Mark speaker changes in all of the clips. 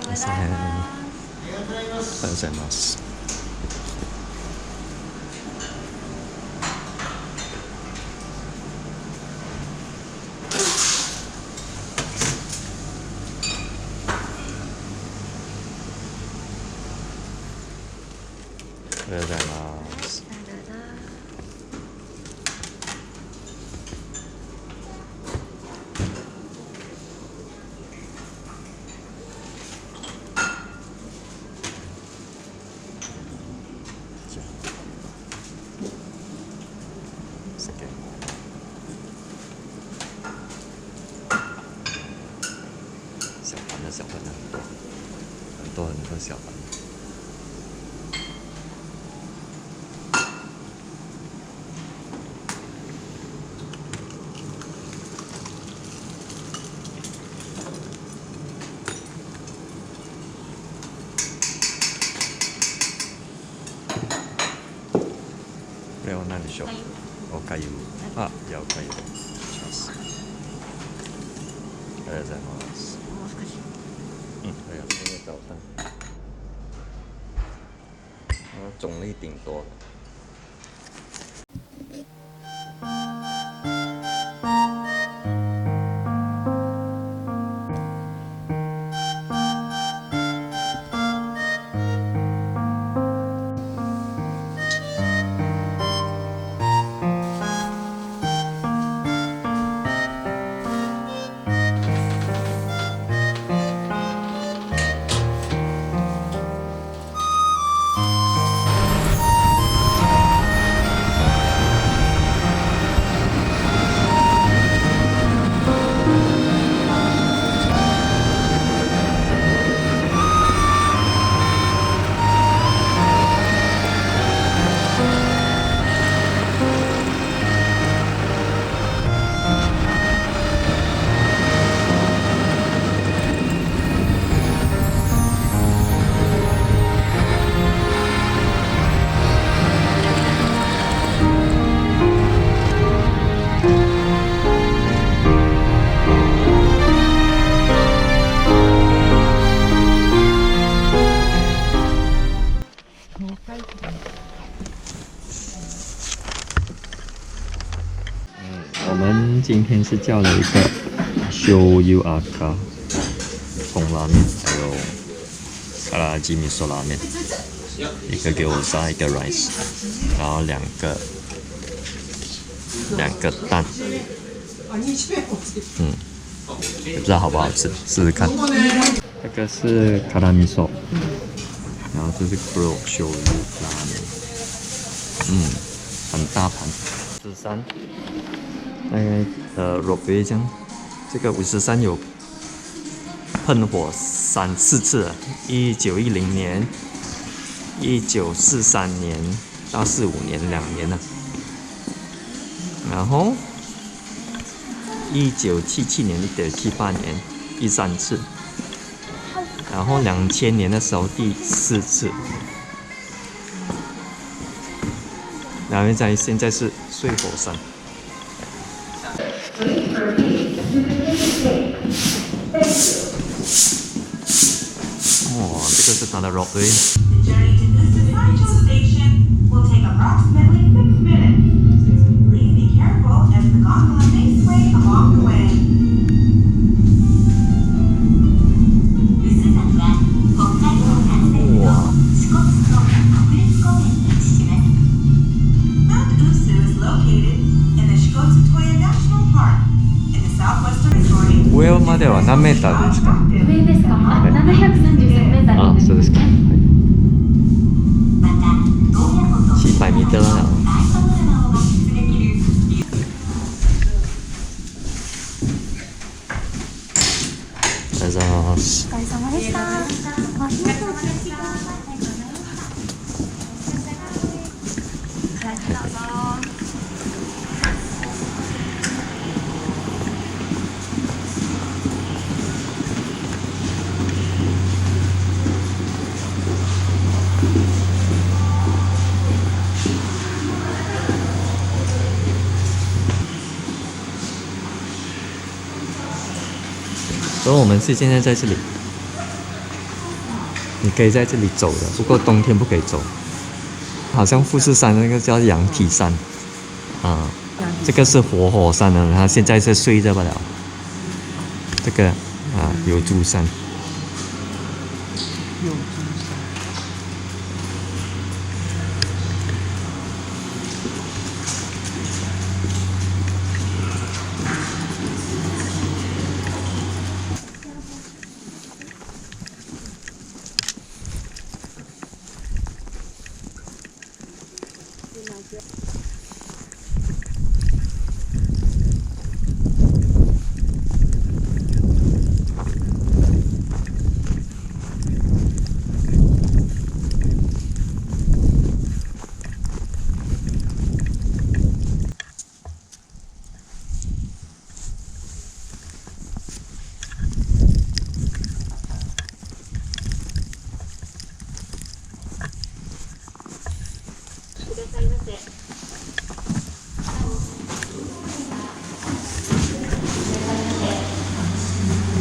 Speaker 1: ません。おはようございます。おはようございます。小盘的小盘的很多小盘。これは何でしょう？おかゆ。あ、いやおかゆ。します。ありがとうございます。
Speaker 2: もう少し。
Speaker 1: 还有那个早餐，种类挺多的。我们今天是叫了一个 shoyu aka 葱拉面，还有卡拉鸡米索拉面，一个给我杀一个 rice， 然后两个蛋，也不知道好不好吃，试试看。这个是卡拉米索，然后这是 Kuro shoyu 拉面，很大盘，53。大概肉杯这样，这个53有喷火3、4次了，1910年、1943年到45年2年了，然后1977年、1978年第3次，然后2000年的时候第4次，然后现在是睡火山。哦，这个是它的肉堆。上までは何メーターですか？
Speaker 2: 上ですか？733メーター。
Speaker 1: あ、そうですか。400ミーターだな。おはようございます。
Speaker 2: お疲れ様でした。
Speaker 1: 所以我们是现在在这里。你可以在这里走的，不过冬天不可以走。好像富士山那个叫羊蹄山，啊，这个是活火山呢，它现在是睡着不了。这个啊，有珠山。
Speaker 3: 有珠山。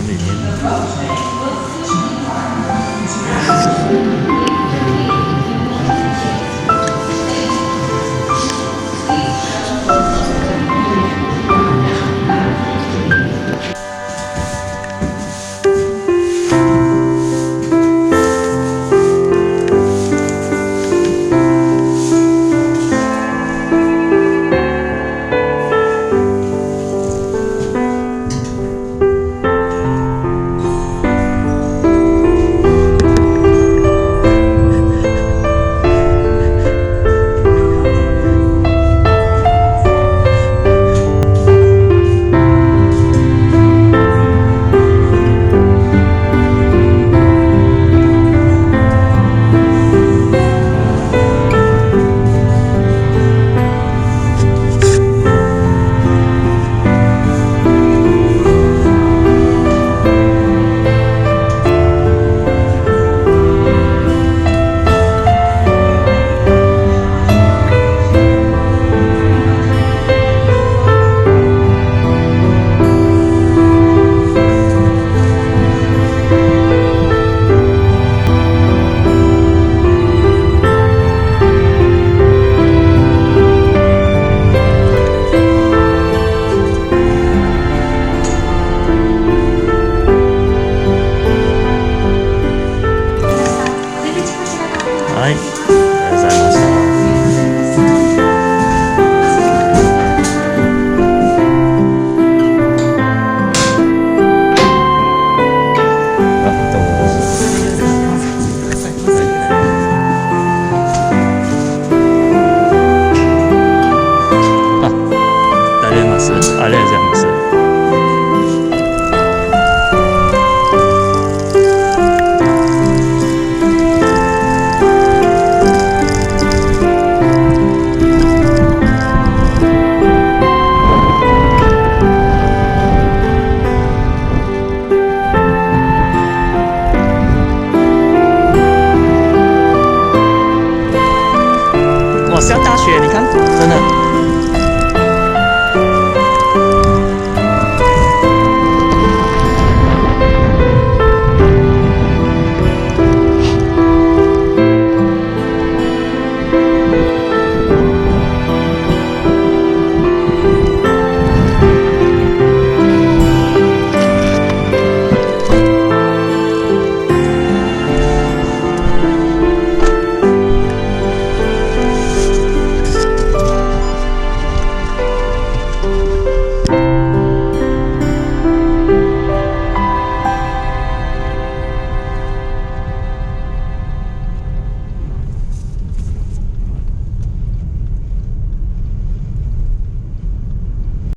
Speaker 1: 里面。はい、ありがとうございました。大丈夫です。ありがとうございます。哇，是要大雪，你看，真的。